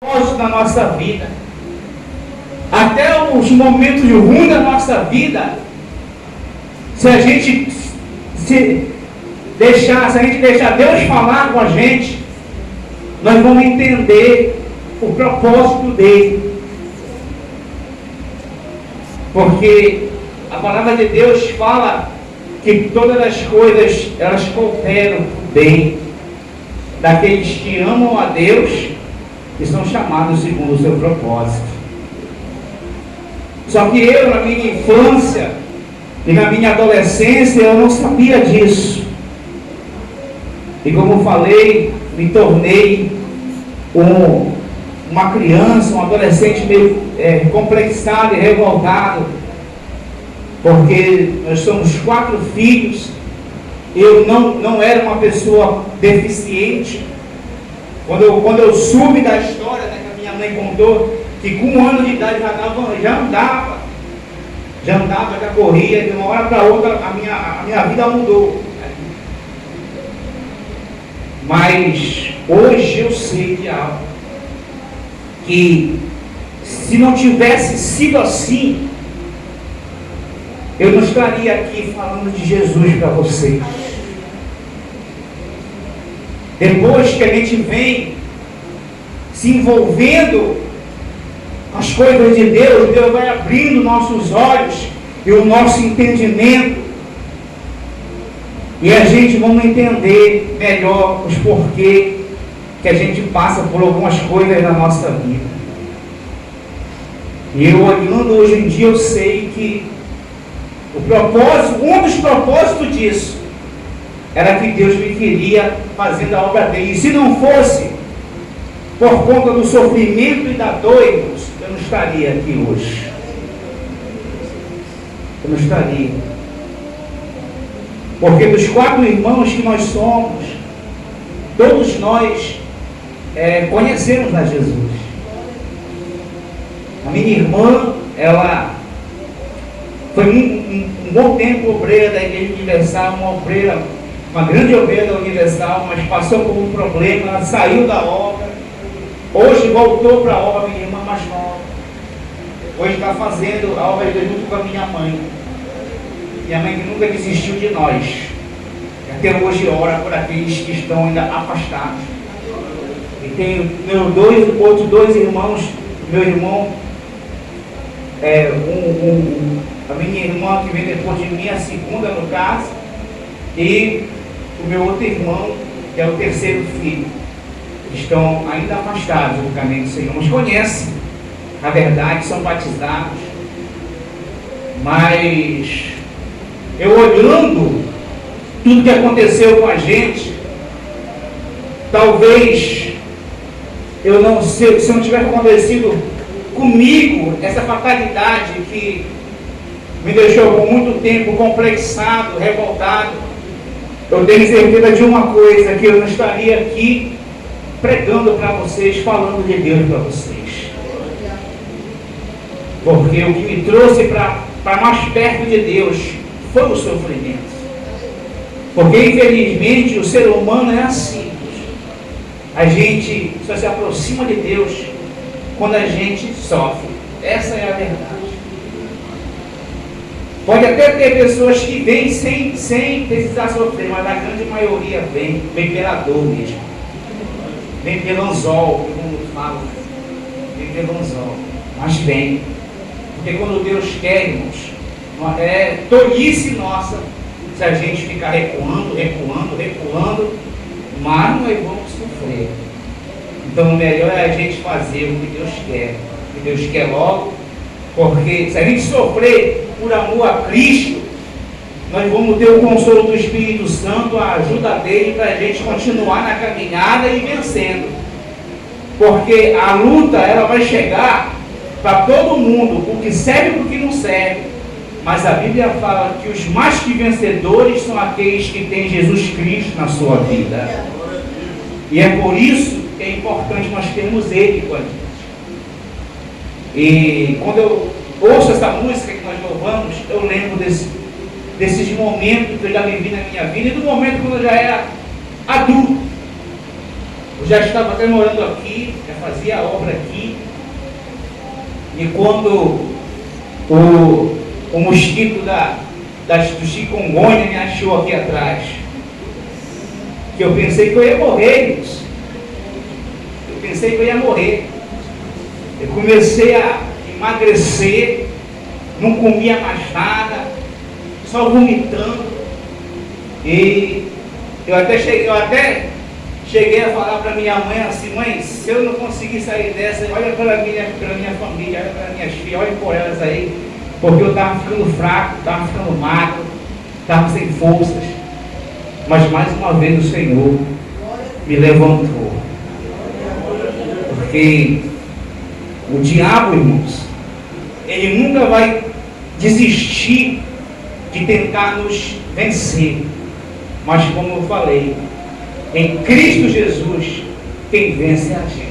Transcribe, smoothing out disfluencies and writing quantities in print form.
propósito na nossa vida. Até os momentos ruins da nossa vida, se a gente deixar Deus falar com a gente, nós vamos entender o propósito dele. Porque a palavra de Deus fala que todas as coisas, elas cooperam bem daqueles que amam a Deus e são chamados segundo o seu propósito. Só que eu, na minha infância e na minha adolescência, eu não sabia disso. E como eu falei, me tornei uma criança, um adolescente meio complexado e revoltado, porque nós somos 4 filhos. Eu não era uma pessoa deficiente. Quando eu soube da história, né, que a minha mãe contou, que com 1 ano de idade já andava, já corria, de uma hora para outra a minha vida mudou. Mas hoje eu sei de algo, que se não tivesse sido assim, eu não estaria aqui falando de Jesus para vocês. Depois que a gente vem se envolvendo com as coisas de Deus, Deus vai abrindo nossos olhos e o nosso entendimento, e a gente vamos entender melhor os porquê que a gente passa por algumas coisas na nossa vida. E eu olhando hoje em dia, eu sei que um dos propósitos disso era que Deus me queria fazendo a obra dele. E se não fosse por conta do sofrimento e da dor, irmãos, eu não estaria aqui hoje. Eu não estaria. Porque dos 4 irmãos que nós somos, todos nós conhecemos a Jesus. A minha irmã, ela foi um bom tempo obreira da Igreja Universal, uma grande obreira da Universal, mas passou por um problema, ela saiu da obra, hoje voltou para a obra, minha irmã mais nova. Hoje está fazendo a obra de Deus junto com a minha mãe. Minha mãe que nunca desistiu de nós. Até hoje ora por aqueles que estão ainda afastados. E tenho outros 2 irmãos, meu irmão, a minha irmã que vem depois de mim, a segunda no caso, e o meu outro irmão, que é o 3º filho, estão ainda afastados do caminho do Senhor, mas conhecem a verdade, são batizados. Mas eu olhando tudo que aconteceu com a gente, talvez se não tivesse acontecido comigo essa fatalidade que me deixou por muito tempo complexado, revoltado, eu tenho certeza de uma coisa, que eu não estaria aqui pregando para vocês, falando de Deus para vocês. Porque o que me trouxe para mais perto de Deus foi o sofrimento. Porque infelizmente o ser humano é assim. A gente só se aproxima de Deus quando a gente sofre. Essa é a verdade. Pode até ter pessoas que vêm sem precisar sofrer, mas a grande maioria vem pela dor mesmo. Vem pelo anzol, como falam. Vem pelo anzol. Mas vem. Porque quando Deus quer, irmãos, é tolice nossa se a gente ficar recuando, mas nós vamos sofrer. Então o melhor é a gente fazer o que Deus quer. O que Deus quer logo. Porque se a gente sofrer por amor a Cristo, nós vamos ter o consolo do Espírito Santo, a ajuda dele para a gente continuar na caminhada e vencendo. Porque a luta, ela vai chegar para todo mundo, o que serve e o que não serve. Mas a Bíblia fala que os mais que vencedores são aqueles que têm Jesus Cristo na sua vida. E é por isso que é importante nós termos Ele com a gente. E quando eu ouço essa música que nós louvamos, eu lembro desses momentos que eu já vivi na minha vida, e do momento quando eu já era adulto. Eu já estava até morando aqui, já fazia a obra aqui. E quando o mosquito do chikungunya me achou aqui atrás, que eu pensei que eu ia morrer, isso. Eu pensei que eu ia morrer. Eu comecei a emagrecer, não comia mais nada, só vomitando. E eu até cheguei a falar para minha mãe assim: mãe, se eu não conseguir sair dessa, olha pela minha família, olha para minhas filhas, olha por elas aí, porque eu estava ficando fraco, estava ficando magro, estava sem forças. Mas mais uma vez o Senhor me levantou. Porque o diabo, irmãos, ele nunca vai desistir de tentar nos vencer. Mas como eu falei, em Cristo Jesus, quem vence é a gente.